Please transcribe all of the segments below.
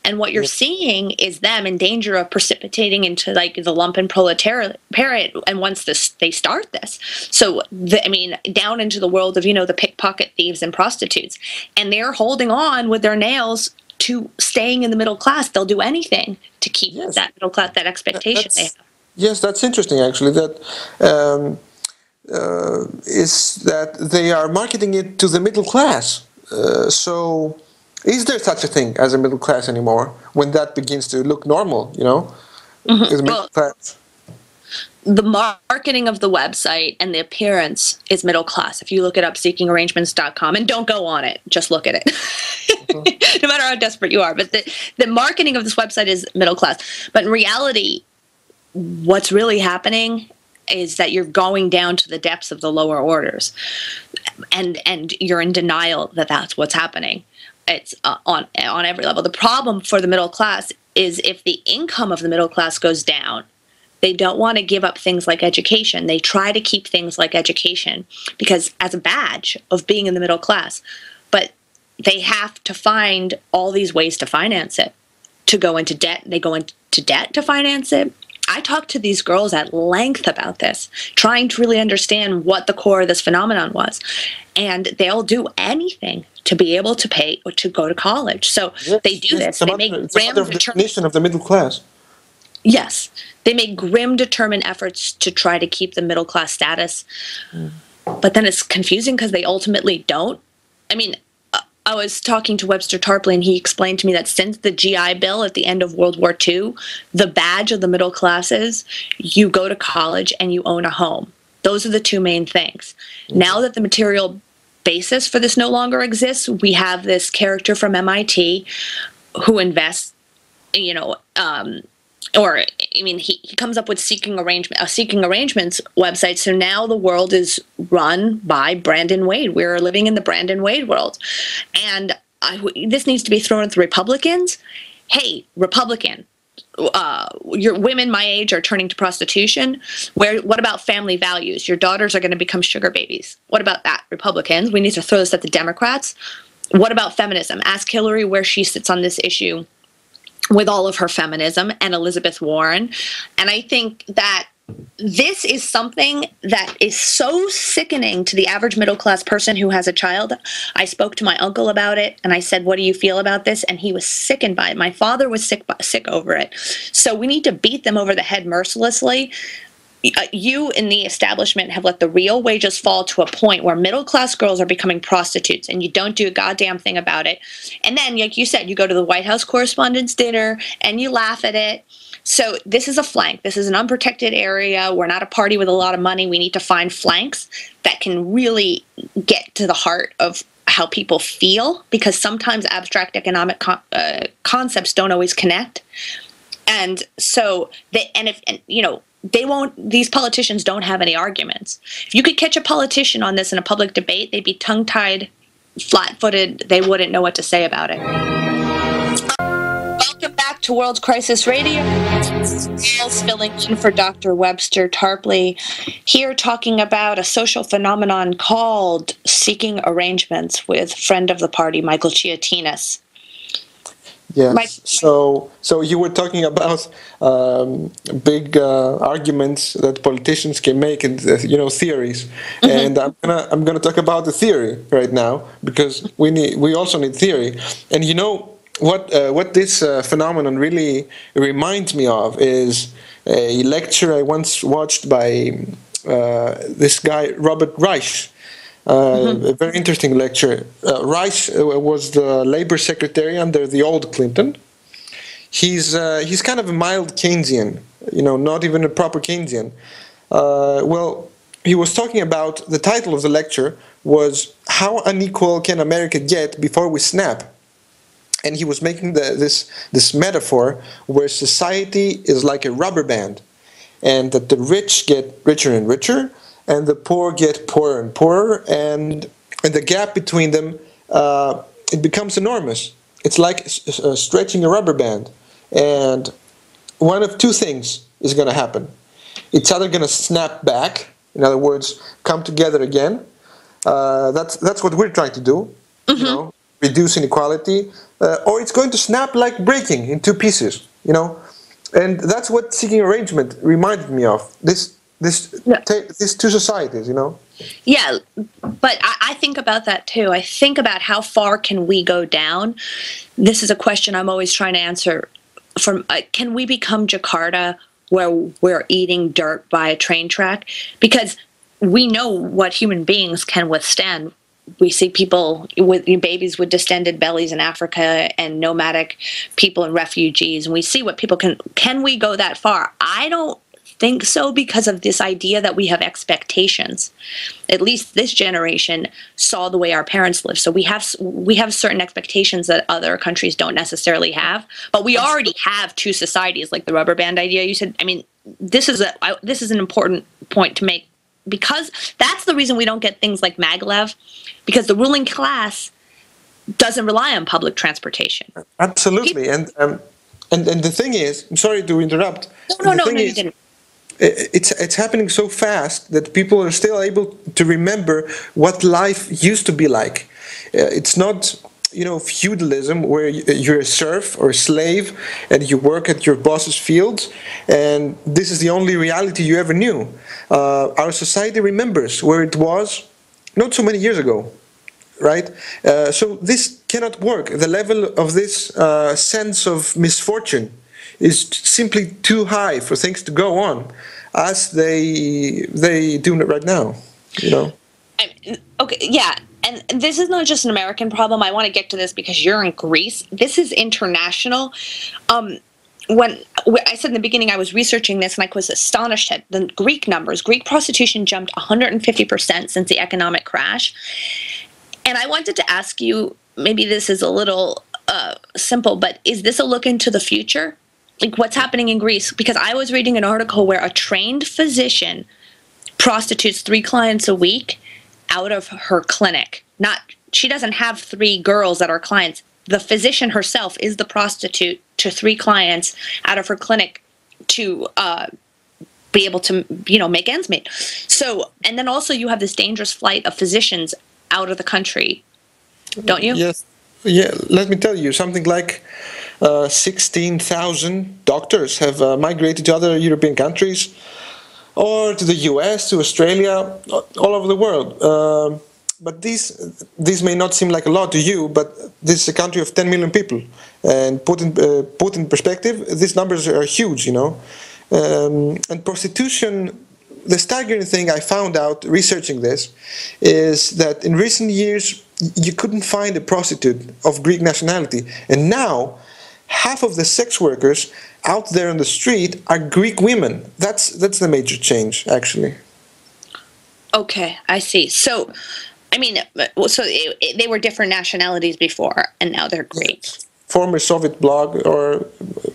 And what you're seeing is them in danger of precipitating into like the lumpen proletariat. And once they start this, so I mean, down into the world of, you know, the pickpocket thieves and prostitutes, and they're holding on with their nails to staying in the middle class. They'll do anything to keep that middle class, that expectation they have. Yes, that's interesting, actually. That is that they are marketing it to the middle class. So, is there such a thing as a middle class anymore when that begins to look normal, you know? Is middle class? The marketing of the website and the appearance is middle class. If you look it up, seekingarrangements.com, and don't go on it, just look at it. No matter how desperate you are. But the marketing of this website is middle class. But in reality, what's really happening is that you're going down to the depths of the lower orders, and you're in denial that that's what's happening. It's on every level. The problem for the middle class is if the income of the middle class goes down, they don't want to give up things like education. They try to keep things like education because as a badge of being in the middle class, but they have to find all these ways to finance it, to go into debt. They go into debt to finance it. I talked to these girls at length about this, trying to really understand what the core of this phenomenon was. And they'll do anything to be able to pay or to go to college. So they do this. They make grim definition of the middle class. Yes. They make grim, determined efforts to try to keep the middle class status. But then it's confusing because they ultimately don't. I mean, I was talking to Webster Tarpley, and he explained to me that since the GI Bill at the end of World War II, the badge of the middle class is you go to college and you own a home. Those are the two main things. Now that the material basis for this no longer exists, we have this character from MIT who invests, you know, or I mean, he comes up with Seeking Arrangements website. So now the world is run by Brandon Wade. We're living in the Brandon Wade world, and this needs to be thrown at the Republicans. Hey, Republican, your women my age are turning to prostitution. What about family values? Your daughters are going to become sugar babies. What about that, Republicans? We need to throw this at the Democrats. What about feminism? Ask Hillary where she sits on this issue with all of her feminism, and Elizabeth Warren. And I think that this is something that is so sickening to the average middle-class person who has a child. I spoke to my uncle about it, and I said, what do you feel about this? And he was sickened by it. My father was sick over it. So we need to beat them over the head mercilessly. You in the establishment have let the real wages fall to a point where middle-class girls are becoming prostitutes, and you don't do a goddamn thing about it. And then, like you said, you go to the White House Correspondents' Dinner, and you laugh at it. So this is a flank. This is an unprotected area. We're not a party with a lot of money. We need to find flanks that can really get to the heart of how people feel, because sometimes abstract economic concepts don't always connect. And so, these politicians don't have any arguments. If you could catch a politician on this in a public debate, they'd be tongue-tied, flat-footed. They wouldn't know what to say about it. Welcome back to World Crisis Radio. Filling in for Dr. Webster Tarpley, here talking about a social phenomenon called Seeking Arrangements with friend of the party, Michael Chiatinas. Yes. So you were talking about big arguments that politicians can make, and theories. And I'm gonna talk about the theory right now, because we also need theory. And you know what this phenomenon really reminds me of is a lecture I once watched by this guy Robert Reich. A very interesting lecture. Reich was the labor secretary under the old Clinton. He's kind of a mild Keynesian, not even a proper Keynesian. Well, he was talking about, the title of the lecture was "How Unequal Can America Get Before We Snap?" And he was making this metaphor where society is like a rubber band, and that the rich get richer and richer, and the poor get poorer and poorer, and the gap between them, it becomes enormous. It's like stretching a rubber band. And one of two things is going to happen. It's either going to snap back, in other words, come together again. That's what we're trying to do, reduce inequality, or it's going to snap like breaking in two pieces, you know. And that's what seeking arrangement reminded me of. These two societies, you know. Yeah, but I think about that too. I think about how far can we go down. This is a question I'm always trying to answer. Can we become Jakarta, where we're eating dirt by a train track? Because we know what human beings can withstand. We see people with babies with distended bellies in Africa, and nomadic people and refugees, and we see what people can we go that far? I don't think so, because of this idea that we have expectations. At least this generation saw the way our parents lived, so we have certain expectations that other countries don't necessarily have. But we already have two societies, like the rubber band idea you said. I mean, this is an important point to make, because that's the reason we don't get things like maglev, because the ruling class doesn't rely on public transportation. Absolutely. And the thing is, I'm sorry to interrupt. No, you didn't. It's happening so fast that people are still able to remember what life used to be like. It's not, you know, feudalism where you're a serf or a slave and you work at your boss's fields, and this is the only reality you ever knew. Our society remembers where it was not so many years ago, right? So this cannot work. The level of this sense of misfortune is simply too high for things to go on as they do right now, you know. Okay, yeah, and this is not just an American problem. I want to get to this because you're in Greece. This is international. When I said in the beginning I was researching this, and I was astonished at the Greek numbers. Greek prostitution jumped 150% since the economic crash. And I wanted to ask you, maybe this is a little simple, but is this a look into the future? Like, what's happening in Greece? Because I was reading an article where a trained physician prostitutes 3 clients a week out of her clinic. She doesn't have 3 girls that are clients. The physician herself is the prostitute to 3 clients out of her clinic to be able to, you know, make ends meet. So, and then also you have this dangerous flight of physicians out of the country, don't you? Yes. Yeah, let me tell you, something like 16,000 doctors have migrated to other European countries, or to the US, to Australia, all over the world. But these may not seem like a lot to you, but this is a country of 10 million people, and put in perspective, these numbers are huge, you know. And prostitution, the staggering thing I found out researching this is that in recent years you couldn't find a prostitute of Greek nationality, and now half of the sex workers out there on the street are Greek women. That's the major change, actually. Okay, I see. So, I mean, they were different nationalities before, and now they're Greek. Former Soviet bloc or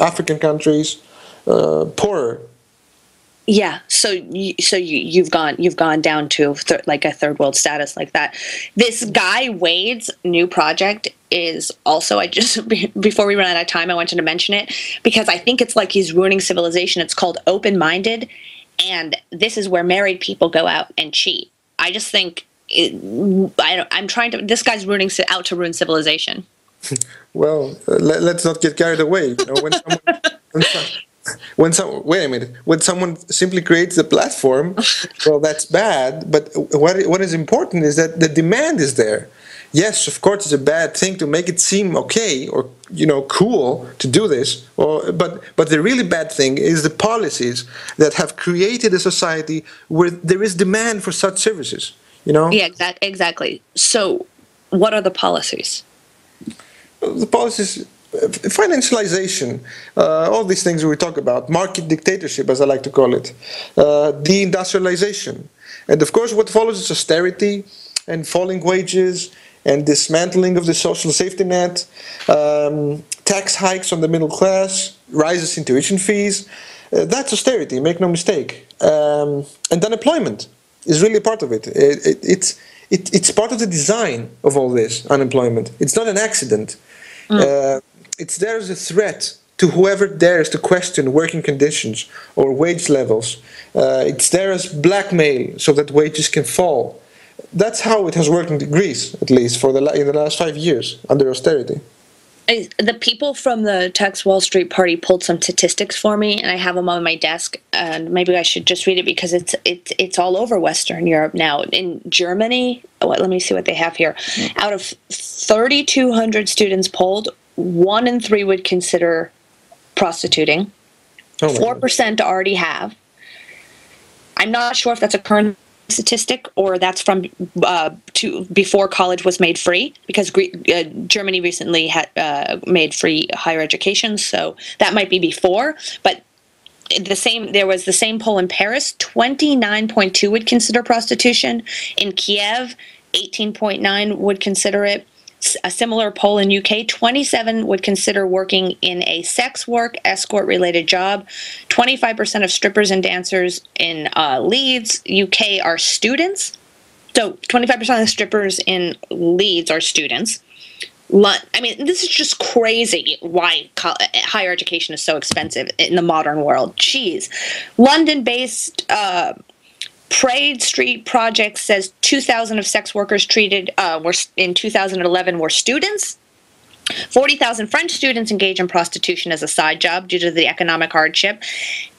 African countries, poorer. Yeah, so you've gone down to like a third world status like that. This guy Wade's new project is also, before we run out of time, I wanted to mention it because I think it's like he's ruining civilization. It's called Open Minded, and this is where married people go out and cheat. I just think this guy's out to ruin civilization. Well, let's not get carried away. You know, when someone simply creates a platform, well, that's bad. But what is important is that the demand is there. Yes, of course, it's a bad thing to make it seem okay or, you know, cool to do this. But the really bad thing is the policies that have created a society where there is demand for such services. You know? Yeah, exactly. So, what are the policies? The policies. Financialization, all these things we talk about, market dictatorship, as I like to call it, deindustrialization. And of course, what follows is austerity and falling wages and dismantling of the social safety net, tax hikes on the middle class, rises in tuition fees. That's austerity, make no mistake. And unemployment is really a part of it. It's part of the design of all this, unemployment. It's not an accident. It's there as a threat to whoever dares to question working conditions or wage levels. It's there as blackmail so that wages can fall. That's how it has worked in Greece, at least in the last 5 years under austerity. The people from the Tex Wall Street Party pulled some statistics for me, and I have them on my desk. And maybe I should just read it because it's all over Western Europe now. In Germany, let me see what they have here. Out of 3,200 students polled, 1 in 3 would consider prostituting. 4% already have. I'm not sure if that's a current statistic or that's from before college was made free, because Germany recently had made free higher education, so that might be before. But there was the same poll in Paris. 29.2 would consider prostitution. In Kiev, 18.9 would consider it. A similar poll in UK, 27 would consider working in a sex work, escort-related job. 25% of strippers and dancers in Leeds, UK, are students. So 25% of the strippers in Leeds are students. I mean, this is just crazy why higher education is so expensive in the modern world. Jeez. London-based Parade Street Project says 2,000 of sex workers treated in 2011 were students. 40,000 French students engage in prostitution as a side job due to the economic hardship.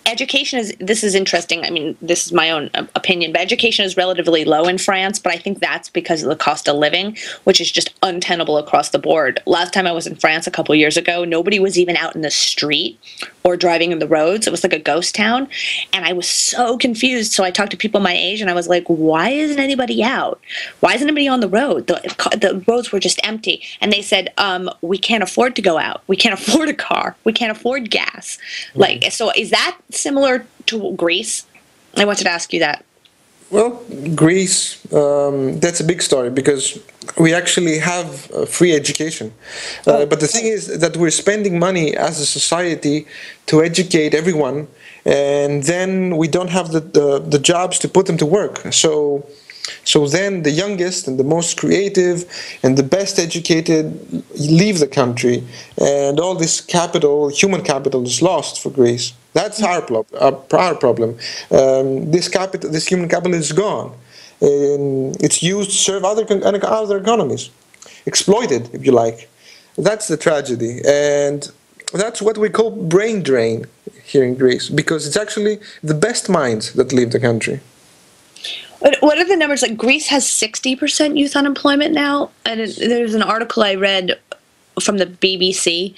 This is interesting. I mean, this is my own opinion, but education is relatively low in France, but I think that's because of the cost of living, which is just untenable across the board. Last time I was in France a couple years ago, nobody was even out in the street or driving in the roads. It was like a ghost town, and I was so confused. So I talked to people my age, and I was like, why isn't anybody out? Why isn't anybody on the road? The roads were just empty. And they said, we can't afford to go out. We can't afford a car. We can't afford gas. Like, so is that similar to Greece? I wanted to ask you that. Well, Greece, that's a big story because we actually have free education. But the thing is that we're spending money as a society to educate everyone, and then we don't have the jobs to put them to work. So then the youngest and the most creative and the best educated leave the country, and all this capital, human capital, is lost for Greece. That's our problem. This human capital is gone. It's used to serve other economies, exploited, if you like. That's the tragedy, and that's what we call brain drain here in Greece, because it's actually the best minds that leave the country. What are the numbers? Like, Greece has 60% youth unemployment now, and there's an article I read from the BBC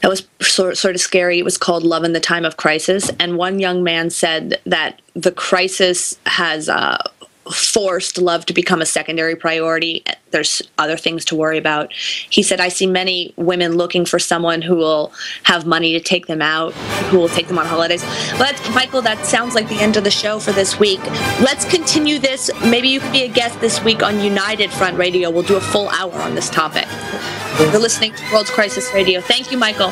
that was sort of scary. It was called "Love in the Time of Crisis," and one young man said that the crisis has forced love to become a secondary priority. There's other things to worry about. He said, I see many women looking for someone who will have money to take them out, who will take them on holidays. Michael, that sounds like the end of the show for this week. Let's continue this. Maybe you could be a guest this week on United Front Radio. We'll do a full hour on this topic. You're listening to World's Crisis Radio. Thank you, Michael.